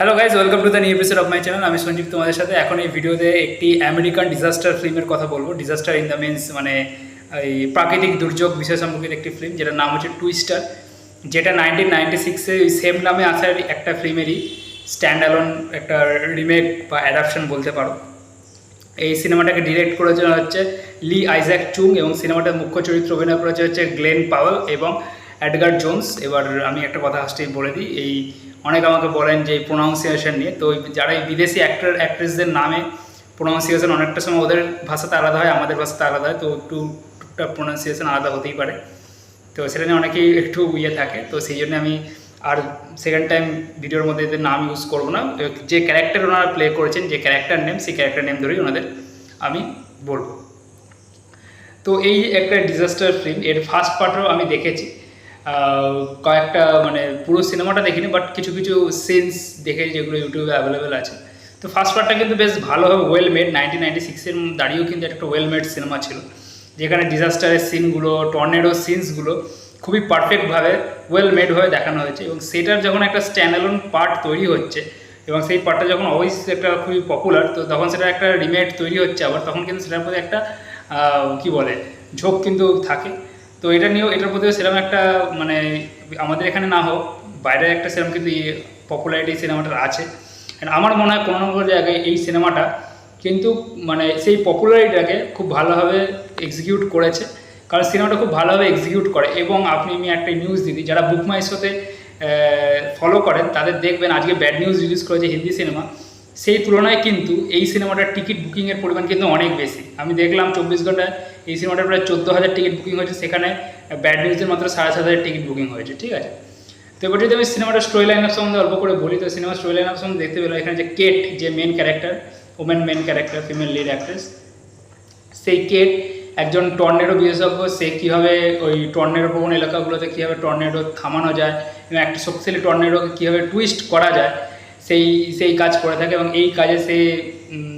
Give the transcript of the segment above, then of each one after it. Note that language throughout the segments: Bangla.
Hello guys, welcome to the new episode of my channel. আমি সঞ্জীব তোমাদের সাথে এখন এই ভিডিওতে একটি আমেরিকান ডিজাস্টার ফিল্মের কথা বলবো। ডিজাস্টার ইন দ্য মিনস মানে এই প্রাকৃতিক দুর্যোগ বিষয় সম্পর্কিত একটি ফিল্ম, যেটার নাম হচ্ছে টুইস্টার, যেটা 1996-এ ওই সেম নামে আসার একটা ফিল্মেরই স্ট্যান্ড অ্যালোন একটা রিমেক বা অ্যাডাপশন বলতে পারো। এই সিনেমাটাকে ডিরেক্ট করেছে হচ্ছে লি আইজ্যাক চুং এবং সিনেমাটার মুখ্য চরিত্র অভিনয় করেছে হচ্ছে গ্লেন পাওয়েল এবং এডগার জোন্স। এবার আমি একটা কথা ফার্স্টেই বলে দিই, এই অনেক আমাকে বলেন যে প্রোনাউন্সিয়েশন নিয়ে, তো যারা এই বিদেশি অ্যাক্টর অ্যাক্ট্রেসদের নামে প্রোনাউন্সিয়েশন অনেকটা সময় ওদের ভাষাতে আলাদা হয়, আমাদের ভাষাতে আলাদা হয়, তো একটু টুকটাক প্রোনাউন্সিয়েশন আলাদা হতেই পারে। তো সেটা নিয়ে অনেকেই একটু ইয়ে থাকে, তো সেই জন্য আমি আর সেকেন্ড টাইম ভিডিওর মধ্যে এদের নাম ইউজ করবো না। যে ক্যারেক্টার ওনারা প্লে করেছেন, যে ক্যারেক্টার নেম, সেই ক্যারেক্টার নেম ধরেই ওনাদের আমি বলবো। তো এই একটা ডিজাস্টার ফিল্ম, এর ফার্স্ট পার্টও আমি দেখেছি, কয়েকটা মানে পুরো সিনেমাটা দেখিনি, বাট কিছু কিছু সিনস দেখেছি যেগুলো ইউটিউবে অ্যাভেলেবেল আছে। তো ফার্স্ট পার্টটা কিন্তু বেশ ভালোভাবে ওয়েল মেড, 1996-এর দাঁড়িয়েও কিন্তু একটা ওয়েল মেড সিনেমা ছিল, যেখানে ডিজাস্টারের সিনগুলো, টর্নেডো সিনসগুলো খুবই পারফেক্টভাবে ওয়েল মেডভাবে দেখানো হয়েছে। এবং সেটার যখন একটা স্ট্যান্ডঅ্যালোন পার্ট তৈরি হচ্ছে এবং সেই পার্টটা যখন অবশ্যই একটা খুবই পপুলার, তো তখন সেটা একটা রিমেড তৈরি হচ্ছে আবার, তখন কিন্তু সেটার প্রতি একটা কি বলে ঝোঁক কিন্তু থাকে। তো এটা নিয়েও, এটার প্রতিও সেরকম একটা মানে আমাদের এখানে না হোক, বাইরের একটা সেরকম কিন্তু পপুলারিটি সিনেমাটার আছে। অ্যান্ড আমার মনে হয় কোনো কোনো জায়গায় এই সিনেমাটা কিন্তু মানে সেই পপুলারিটিটাকে খুব ভালোভাবে এক্সিকিউট করেছে, কারণ সিনেমাটা খুব ভালোভাবে এক্সিকিউট করে। এবং আমি একটা নিউজ দিই, যারা বুক মাই শোতে ফলো করেন তাদের দেখবেন আজকে ব্যাড নিউজ রিলিজ করেছে হিন্দি সিনেমা, সেই তুলনায় কিন্তু এই সিনেমাটার টিকিট বুকিংয়ের পরিমাণ কিন্তু অনেক বেশি। আমি দেখলাম 24 ঘন্টায় এই সিনেমাটার প্রায় 14,000 টিকিট বুকিং হয়েছে, সেখানে ব্যাড নিউজের মাত্র 7,500 টিকিট বুকিং হয়েছে, ঠিক আছে। তো এবার যদি আমি সিনেমাটার স্টোরি লাইন আপ সম্বন্ধে অল্প করে বলি, তো সিনেমার স্টোরি লাইন আপ সম্বন্ধে দেখতে পেলাম এখানে যে কেট, যে main character, women main character, female lead actress, সেই কেট একজন টর্নেডো বিশেষজ্ঞ। সে কীভাবে ওই টর্নেডো প্রবণ এলাকাগুলোতে কীভাবে টর্নেডো থামানো যায় এবং একটা শক্তিশালী টর্নেডোকে কীভাবে টুইস্ট করা যায়, সেই সেই কাজ করে থাকে। এবং এই কাজে সে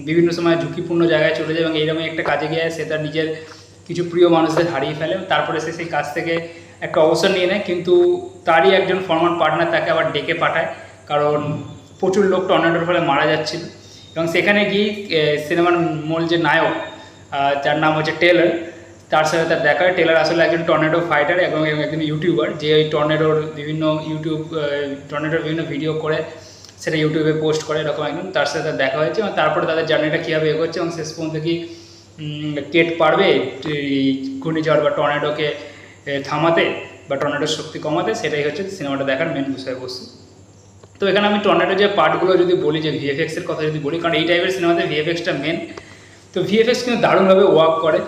বিভিন্ন সময় ঝুঁকিপূর্ণ জায়গায় চলে যায় এবং এইরকম একটা কাজে গিয়ে সে তার নিজের কিছু প্রিয় মানুষদের হারিয়ে ফেলে। তারপরে সে সেই কাজ থেকে একটা অবসর নিয়ে নেয়, কিন্তু তারই একজন ফরমাল পার্টনার তাকে আবার ডেকে পাঠায়, কারণ প্রচুর লোক টর্নেডোর ফলে মারা যাচ্ছিল। এবং সেখানে গিয়ে সিনেমার মূল যে নায়ক, যার নাম হচ্ছে টেলর, তার সাথে তার দেখা হয়। টেলর আসলে একজন টর্নেডো ফাইটার এবং একজন ইউটিউবার, যে ওই টর্নেডোর বিভিন্ন ভিডিও করে সেটা ইউটিউবে পোস্ট করে, এরকম একজন। তার সাথে তার দেখা হয়েছে এবং তারপরে তাদের জার্নিটা কীভাবে এগোচ্ছে এবং শেষ পর্যন্ত কি কেট পারবে ঘূর্ণিঝড় বা টর্নেডোকে থামাতে বা টর্নেডোর শক্তি কমাতে, সেটাই হচ্ছে সিনেমাটা দেখার মেন বিষয়বস্তু। তো এখানে আমি টর্নেডো যে পার্টগুলো যদি বলি, যে ভিএফএক্সের কথা যদি বলি, কারণ এই টাইপের সিনেমাতে ভিএফএক্সটা মেন। তো ভিএফএক্স কিন্তু দারুণভাবে ওয়ার্ক করে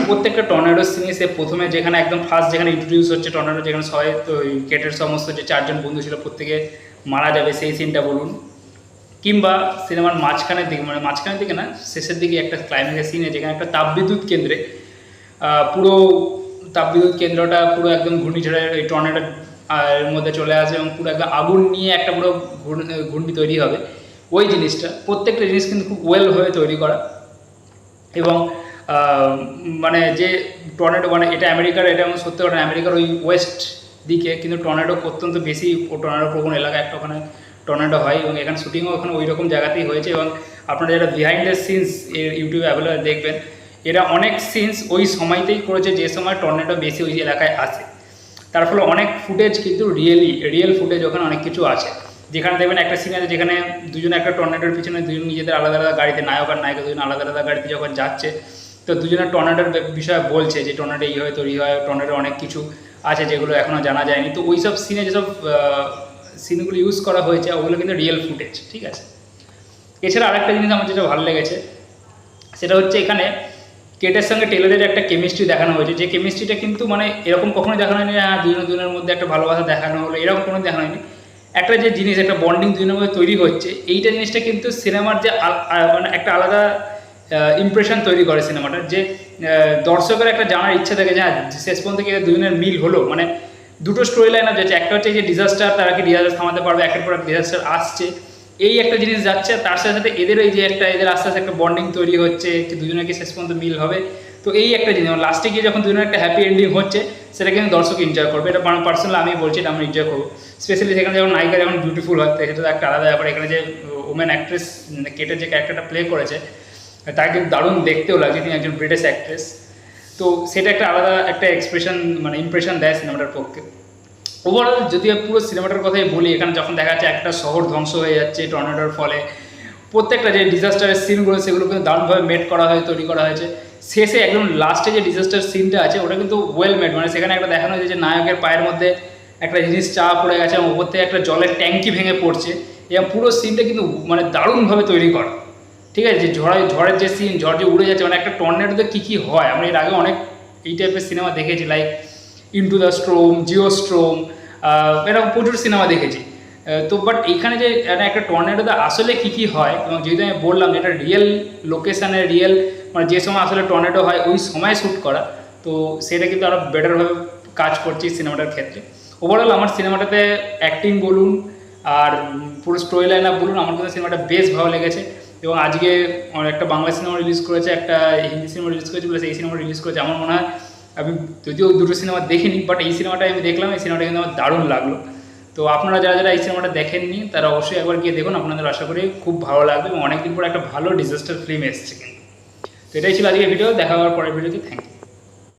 প্রত্যেকটা টর্নেডোর সিনে। সে প্রথমে যেখানে একদম ফার্স্ট যেখানে ইন্ট্রোডিউস হচ্ছে টর্নেডো, যেখানে সবাই তো ওই কেটের সমস্ত যে 4জন বন্ধু ছিল প্রত্যেকে মারা যাবে, সেই সিনটা বলুন, কিংবা সিনেমার মাঝখানের দিকে, মানে মাঝখানের দিকে না, শেষের দিকে একটা ক্লাইম্যাক্সের সিনে যেখানে একটা তাপবিদ্যুৎ কেন্দ্রে পুরো তাপবিদ্যুৎ কেন্দ্রটা পুরো একদম ঘূর্ণিঝড়ের এই টর্নেডোর এর মধ্যে চলে আসে এবং পুরো একদম আগুন নিয়ে একটা পুরো ঘূর্ণি তৈরি হবে। ওই জিনিসটা, প্রত্যেকটা জিনিস কিন্তু খুব ওয়েল হয়ে তৈরি করা। এবং মানে যে টর্নেডো, মানে এটা আমেরিকার, এটা আমার সত্যি কথা, আমেরিকার ওই ওয়েস্ট দিকে কিন্তু টর্নেডো অত্যন্ত বেশি, টর্নেডো প্রবণ এলাকা একটা ওখানে টর্নেডো হয় এবং এখানে শুটিংও ওখানে ওই রকম জায়গাতেই হয়েছে। এবং আপনারা যারা বিহাইন্ড দ্য সিনস ইউটিউবে অ্যাভেলেবল দেখবেন, এরা অনেক সিনস ওই সময়তেই করেছে যে সময় টর্নেডো বেশি ওই এলাকায় আসে। তার ফলে অনেক ফুটেজ কিন্তু রিয়েল ফুটেজ ওখানে অনেক কিছু আছে, যেখানে দেখবেন একটা সিন আছে যেখানে দুজনে একটা টর্নেডোর পিছনে দুজন নিজেদের আলাদা আলাদা গাড়িতে, নায়ক আর নায়িকা দুজন আলাদা আলাদা গাড়িতে যখন যাচ্ছে, তো দুজনের টর্নেডোর বিষয়ে বলছে যে টর্নেডো এই হয় তৈরি হয়, টর্নেডো অনেক কিছু আছে যেগুলো এখনও জানা যায়নি। তো ওই সব সিনে যেসব সিনগুলো ইউজ করা হয়েছে ওগুলো কিন্তু রিয়েল ফুটেজ, ঠিক আছে। এছাড়া আরেকটা জিনিস আমার যেটা ভালো লেগেছে, সেটা হচ্ছে এখানে কেটের সঙ্গে টেলরের একটা কেমিস্ট্রি দেখানো হয়েছে, যে কেমিস্ট্রিটা কিন্তু মানে এরকম কখনোই দেখানো হয়নি দুজনের মধ্যে একটা ভালোবাসা দেখানো হলো, এরকম কোনো দেখানো হয়নি। একটা যে জিনিস, একটা বন্ডিং দুজনের মধ্যে তৈরি হচ্ছে, এইটা জিনিসটা কিন্তু সিনেমার যে মানে একটা আলাদা ইমপ্রেশন তৈরি করে সিনেমাটার, যে দর্শকের একটা জানার ইচ্ছা থাকে যে শেষ পর্যন্ত কি দুজনের মিল হলো। মানে দুটো স্টোরি লাইন আপ যাচ্ছে, একটা হচ্ছে যে ডিজাস্টার, তারা কি ডিজাস্টার থামাতে পারবে, একের পর এক ডিজাস্টার আসছে, এই একটা জিনিস যাচ্ছে। তার সাথে সাথে এদের এই যে একটা এদের আস্তে আস্তে একটা বন্ডিং তৈরি হচ্ছে, দুজনে কি শেষ পর্যন্ত মিল হবে। তো এই একটা জিনিস লাস্টে গিয়ে যখন দুজনের একটা হ্যাপি এন্ডিং হচ্ছে, সেটা কিন্তু দর্শক এনজয় করবে। এটা পার্সোনালি আমি বলছি, এটা আমরা এনজয় করবো। স্পেশালি সেখানে যখন নায়িকা যখন বিউটিফুল হয়, সেটা তো একটা আলাদা ব্যাপার। এখানে যে ওমেন অ্যাক্ট্রেস কেটে যে ক্যারেক্টারটা প্লে করেছে, তাকে কিন্তু দারুণ দেখতেও লাগছে, তিনি একজন ব্রিটিশ অ্যাক্ট্রেস। তো সেটা একটা আলাদা একটা এক্সপ্রেশন মানে ইমপ্রেশন দেয় সিনেমাটার পক্ষে। ওভারঅল যদি পুরো সিনেমাটার কথাই বলি, এখানে যখন দেখা যাচ্ছে একটা শহর ধ্বংস হয়ে যাচ্ছে টর্নেডোর ফলে, প্রত্যেকটা যে ডিজাস্টারের সিনগুলো সেগুলো কিন্তু দারুণভাবে মেড করা হয়, তৈরি করা হয়েছে। শেষে একদম লাস্টে যে ডিজাস্টার সিনটা আছে ওটা কিন্তু ওয়েল মেড, মানে সেখানে একটা দেখানো হয়েছে যে নায়কের পায়ের মধ্যে একটা জিনিস চাপা পড়ে গেছে এবং ওপর থেকে একটা জলের ট্যাঙ্কি ভেঙে পড়ছে, এবং পুরো সিনটা কিন্তু মানে দারুণভাবে তৈরি করা। ঠিক আছে, যে ঝড়ের যে সিন, ঝড় যে উড়ে যাচ্ছে, মানে একটা টর্নেডোতে কী কী হয় আমরা এর আগে অনেক এই টাইপের সিনেমা দেখেছি, লাইক ইনটু দ্য স্ট্রোম, জিওস্ট্রোম, এরকম প্রচুর সিনেমা দেখেছি। তো বাট এইখানে যে একটা টর্নেডোতে আসলে কী কী হয়, এবং যেহেতু আমি বললাম যে এটা রিয়েল লোকেশানে, রিয়েল মানে যে সময় আসলে টর্নেডো হয় ওই সময় শ্যুট করা, তো সেটা কিন্তু আরও বেটারভাবে কাজ করছে সিনেমাটার ক্ষেত্রে। ওভারঅল আমার সিনেমাটাতে অ্যাক্টিং বলুন আর পুরো স্টোরি লাইন আপ বলুন, আমার কাছে সিনেমাটা বেশ ভালো লেগেছে। এবং আজকে একটা বাংলা সিনেমা রিলিজ করেছে, একটা হিন্দি সিনেমা রিলিজ করেছে, প্লাস এই সিনেমা রিলিজ করেছে। আমার মনে হয়, আমি যদিও দুটো সিনেমা দেখিনি, বাট এই সিনেমাটা আমি দেখলাম, এই সিনেমাটা কিন্তু আমার দারুণ লাগলো। তো আপনারা যারা যারা এই সিনেমাটা দেখেননি তারা অবশ্যই একবার গিয়ে দেখুন, আপনাদের আশা করি খুব ভালো লাগবে এবং অনেকদিন পর একটা ভালো ডিজাস্টার ফিল্ম এসছে কিন্তু। তো এটাই ছিল আজকের ভিডিও, দেখা হওয়ার পরের ভিডিওতে। Thank you.